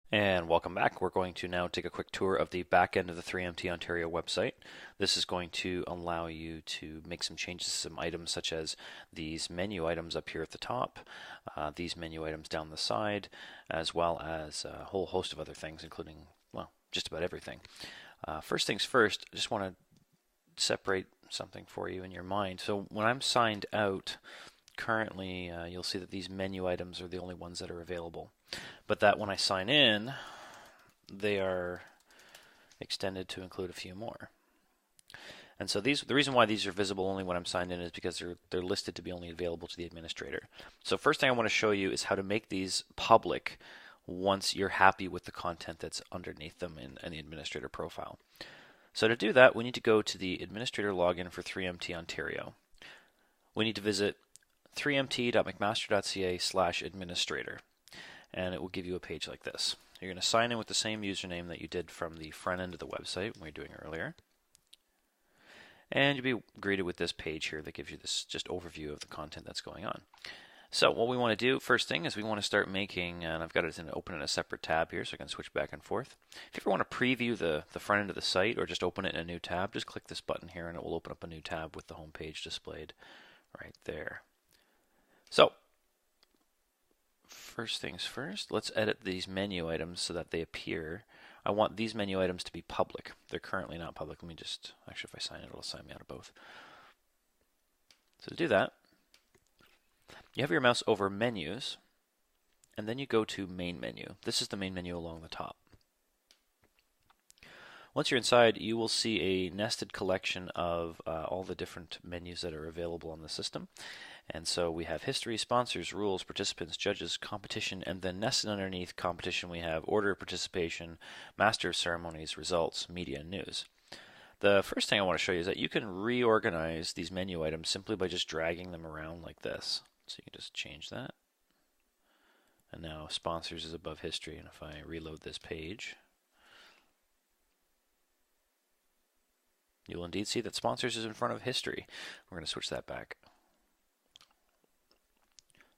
And welcome back. We're going to now take a quick tour of the back end of the 3MT Ontario website. This is going to allow you to make some changes to some items such as these menu items up here at the top, these menu items down the side, as well as a whole host of other things, including, well, just about everything. First things first, I just want to separate something for you in your mind. So when I'm signed out, currently you'll see that these menu items are the only ones that are available, but that when I sign in they are extended to include a few more. And so the reason why these are visible only when I'm signed in is because they're listed to be only available to the administrator. So first thing I want to show you is how to make these public once you're happy with the content that's underneath them in the administrator profile. So to do that, we need to go to the administrator login for 3MT Ontario. We need to visit 3mt.mcmaster.ca/administrator, and it will give you a page like this. You're going to sign in with the same username that you did from the front end of the website when we were doing it earlier, and you'll be greeted with this page here that gives you this just overview of the content that's going on. So what we want to do first thing is we want to start making, and I've got it open in a separate tab here so I can switch back and forth. If you ever want to preview the front end of the site or just open it in a new tab, just click this button here and it will open up a new tab with the home page displayed right there. So, first things first, let's edit these menu items so that they appear. I want these menu items to be public. They're currently not public. Let me just, actually if I sign it, it'll sign me out of both. So to do that, you have your mouse over menus, and then you go to main menu. This is the main menu along the top. Once you're inside, you will see a nested collection of all the different menus that are available on the system. And so we have history, sponsors, rules, participants, judges, competition, and then nested underneath competition we have order of participation, master of ceremonies, results, media, and news. The first thing I want to show you is that you can reorganize these menu items simply by just dragging them around like this. So you can just change that. And now sponsors is above history, and if I reload this page, you'll indeed see that sponsors is in front of history. We're going to switch that back.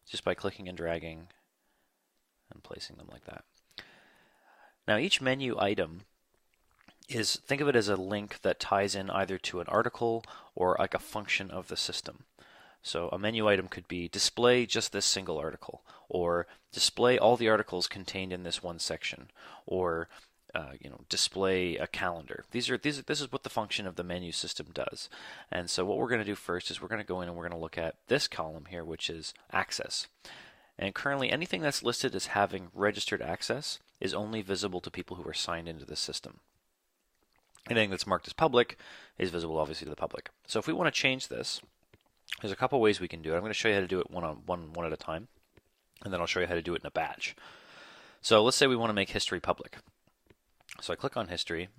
Just by clicking and dragging and placing them like that. Now each menu item is, think of it as a link that ties in either to an article or like a function of the system. So a menu item could be display just this single article, or display all the articles contained in this one section, or display a calendar. This is what the function of the menu system does. And so what we're going to do first is we're going to go in and we're going to look at this column here, which is access. And currently anything that's listed as having registered access is only visible to people who are signed into the system. Anything that's marked as public is visible obviously to the public. So if we want to change this, there's a couple ways we can do it. I'm going to show you how to do it one at a time, and then I'll show you how to do it in a batch. So let's say we want to make history public. So I click on history,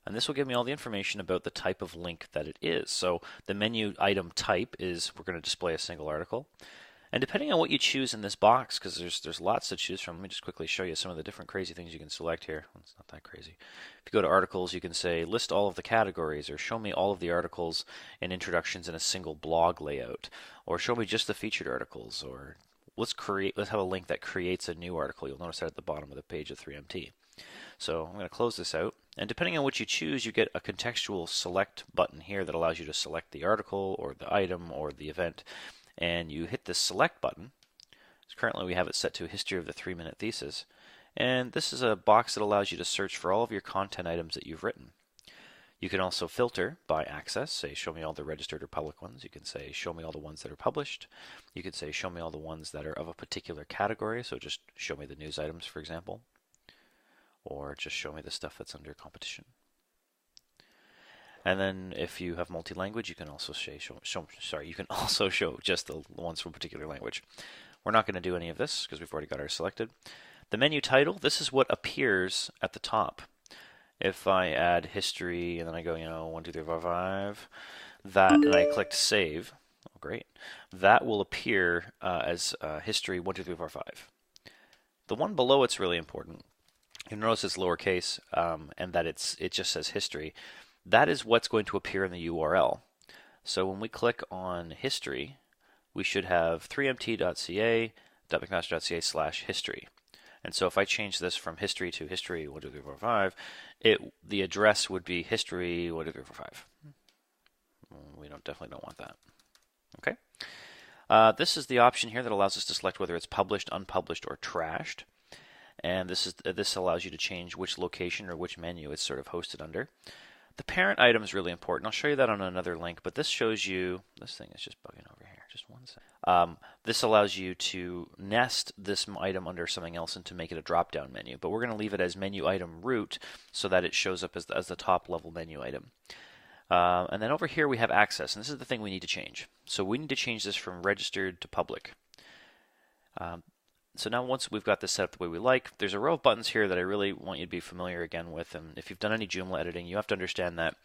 and this will give me all the information about the type of link that it is. So the menu item type is, we're going to display a single article. And depending on what you choose in this box, because there's lots to choose from, let me just quickly show you some of the different crazy things you can select here. Well, it's not that crazy. If you go to articles, you can say list all of the categories, or show me all of the articles and introductions in a single blog layout, or show me just the featured articles, or let's have a link that creates a new article. You'll notice that at the bottom of the page of 3MT. So I'm going to close this out, and depending on what you choose, you get a contextual select button here that allows you to select the article or the item or the event, and you hit this select button. So currently we have it set to history of the 3-minute thesis, and this is a box that allows you to search for all of your content items that you've written. You can also filter by access, say show me all the registered or public ones. You can say show me all the ones that are published. You can say show me all the ones that are of a particular category, so just show me the news items, for example, or just show me the stuff that's under competition. And then if you have multi-language, you can also show just the ones from a particular language. We're not going to do any of this because we've already got ours selected. The menu title, this is what appears at the top. If I add history and then I go, 1, 2, 3, 4, 5, that, and I click save, oh great, that will appear as history 1, 2, 3, 4, 5. The one below it's really important. You notice it's lowercase and that it just says history. That is what's going to appear in the URL. So when we click on history, we should have 3mt.ca.mcmaster.ca/history. And so if I change this from history to history 1, 2, 3, 4, 5, the address would be history 1, 2, 3, 4, 5. We definitely don't want that. Okay. This is the option here that allows us to select whether it's published, unpublished, or trashed. And this allows you to change which location or which menu it's sort of hosted under. The parent item is really important. I'll show you that on another link, but this shows you, this thing is just bugging over here, just one second. This allows you to nest this item under something else and to make it a drop-down menu, but we're going to leave it as menu item root so that it shows up as the top level menu item. And then over here we have access, and this is the thing we need to change. So we need to change this from registered to public. So now once we've got this set up the way we like, there's a row of buttons here that I really want you to be familiar again with. And if you've done any Joomla editing, you have to understand that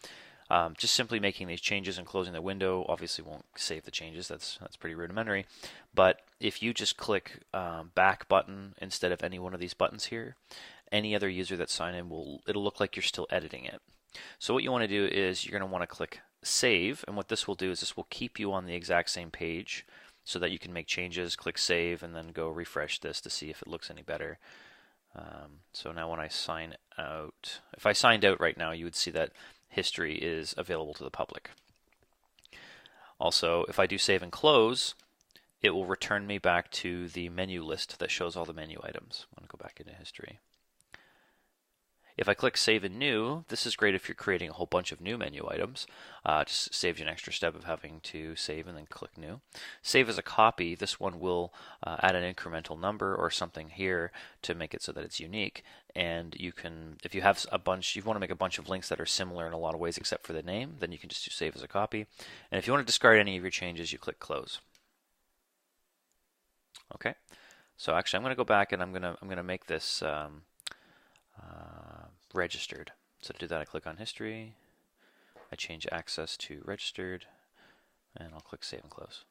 just simply making these changes and closing the window obviously won't save the changes. That's pretty rudimentary. But if you just click back button instead of any one of these buttons here, any other user that's signed in it'll look like you're still editing it. So what you want to do is you're going to want to click save, and what this will do is this will keep you on the exact same page so that you can make changes, click save, and then go refresh this to see if it looks any better. So now when I sign out, if I signed out right now, you would see that history is available to the public. Also, if I do save and close, it will return me back to the menu list that shows all the menu items. I'm going to go back into history. If I click Save and New, this is great if you're creating a whole bunch of new menu items. Just saves you an extra step of having to save and then click New. Save as a copy. This one will add an incremental number or something here to make it so that it's unique. And you can, if you have a bunch, you want to make a bunch of links that are similar in a lot of ways except for the name, then you can just do Save as a copy. And if you want to discard any of your changes, you click Close. Okay. So actually, I'm going to go back and I'm going to make this registered. So to do that, I click on history, I change access to registered, and I'll click save and close.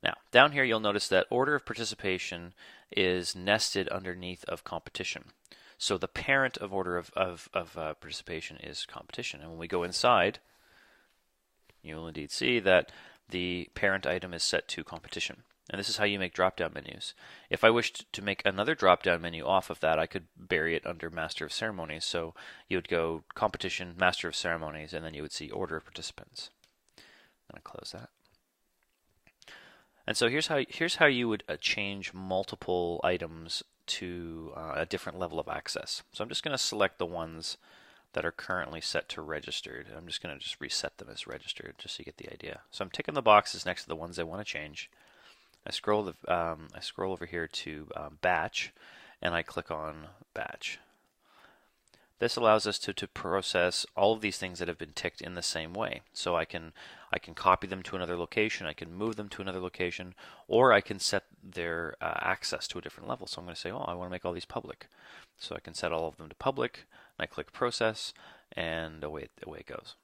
Now, down here you'll notice that order of participation is nested underneath of competition. So the parent of order of participation is competition. And when we go inside, you'll indeed see that the parent item is set to competition. And this is how you make drop-down menus. If I wished to make another drop-down menu off of that, I could bury it under Master of Ceremonies. So you would go Competition, Master of Ceremonies, and then you would see Order of Participants. I'm going to close that. And so here's how you would change multiple items to a different level of access. So I'm just going to select the ones that are currently set to registered. I'm just going to reset them as registered just so you get the idea. So I'm ticking the boxes next to the ones I want to change. I scroll over here to batch, and I click on batch. This allows us to process all of these things that have been ticked in the same way. So I can copy them to another location, I can move them to another location, or I can set their access to a different level. So I'm going to say, oh, I want to make all these public. So I can set all of them to public, and I click process, and away it goes.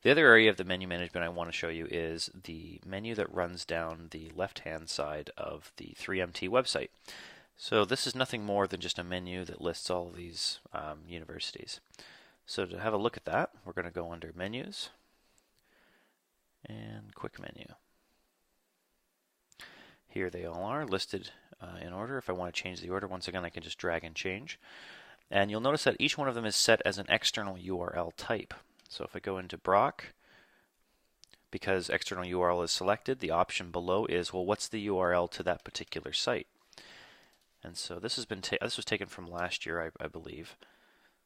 The other area of the menu management I want to show you is the menu that runs down the left-hand side of the 3MT website. So this is nothing more than just a menu that lists all of these universities. So to have a look at that, we're going to go under Menus and Quick Menu. Here they all are listed in order. If I want to change the order, once again, I can just drag and change. And you'll notice that each one of them is set as an external URL type. So if I go into Brock, because external URL is selected, the option below is, well, what's the URL to that particular site? And so this was taken from last year, I believe.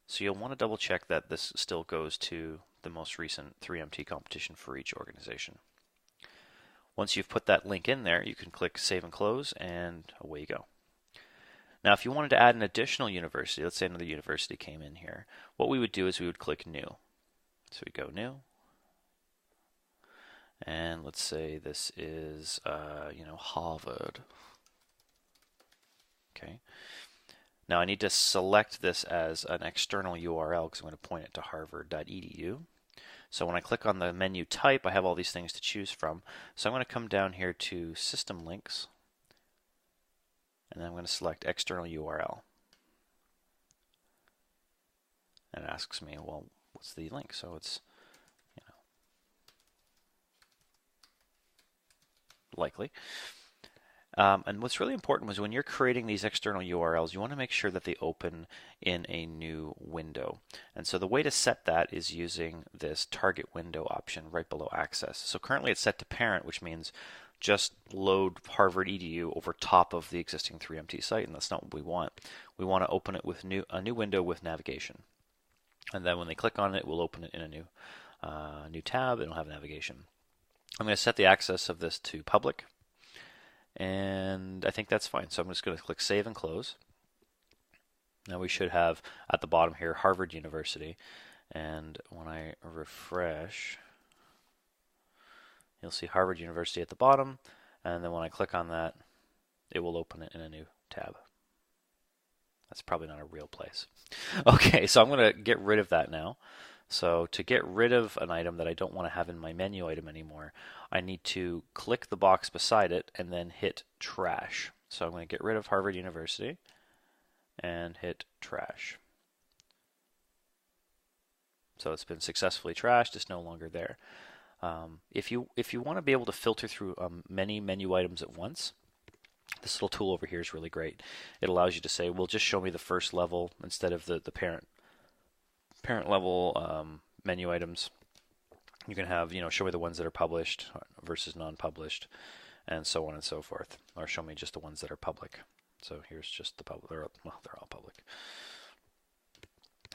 So you'll want to double check that this still goes to the most recent 3MT competition for each organization. Once you've put that link in there, you can click Save and Close, and away you go. Now, if you wanted to add an additional university, let's say another university came in here, what we would do is we would click New. So we go New, and let's say this is, Harvard. Okay. Now I need to select this as an external URL because I'm going to point it to harvard.edu. So when I click on the menu type, I have all these things to choose from. So I'm going to come down here to System Links, and then I'm going to select External URL. And it asks me, well, what's the link? So it's, likely. And what's really important was when you're creating these external URLs, you want to make sure that they open in a new window. And so the way to set that is using this target window option right below access. So currently it's set to parent, which means just load Harvard EDU over top of the existing 3MT site, and that's not what we want. We want to open it with a new window with navigation. And then when they click on it, we'll open it in a new tab, and it'll have navigation. I'm going to set the access of this to public, and I think that's fine. So I'm just going to click Save and Close. Now we should have at the bottom here Harvard University, and when I refresh, you'll see Harvard University at the bottom, and then when I click on that, it will open it in a new tab. That's probably not a real place. Okay, so I'm going to get rid of that now. So to get rid of an item that I don't want to have in my menu item anymore, I need to click the box beside it and then hit trash. So I'm going to get rid of Harvard University and hit trash. So it's been successfully trashed. It's no longer there. If you want to be able to filter through many menu items at once, this little tool over here is really great. It allows you to say, well, just show me the first level instead of the parent level menu items. You can have, show me the ones that are published versus non-published, and so on and so forth. Or show me just the ones that are public. So here's just the public. They're all public.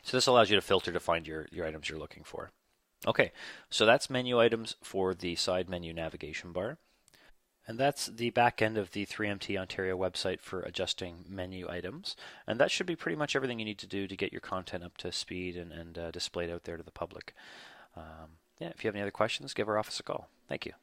So this allows you to filter to find your items you're looking for. Okay, so that's menu items for the side menu navigation bar. And that's the back end of the 3MT Ontario website for adjusting menu items. And that should be pretty much everything you need to do to get your content up to speed and displayed out there to the public. Yeah, if you have any other questions, give our office a call. Thank you.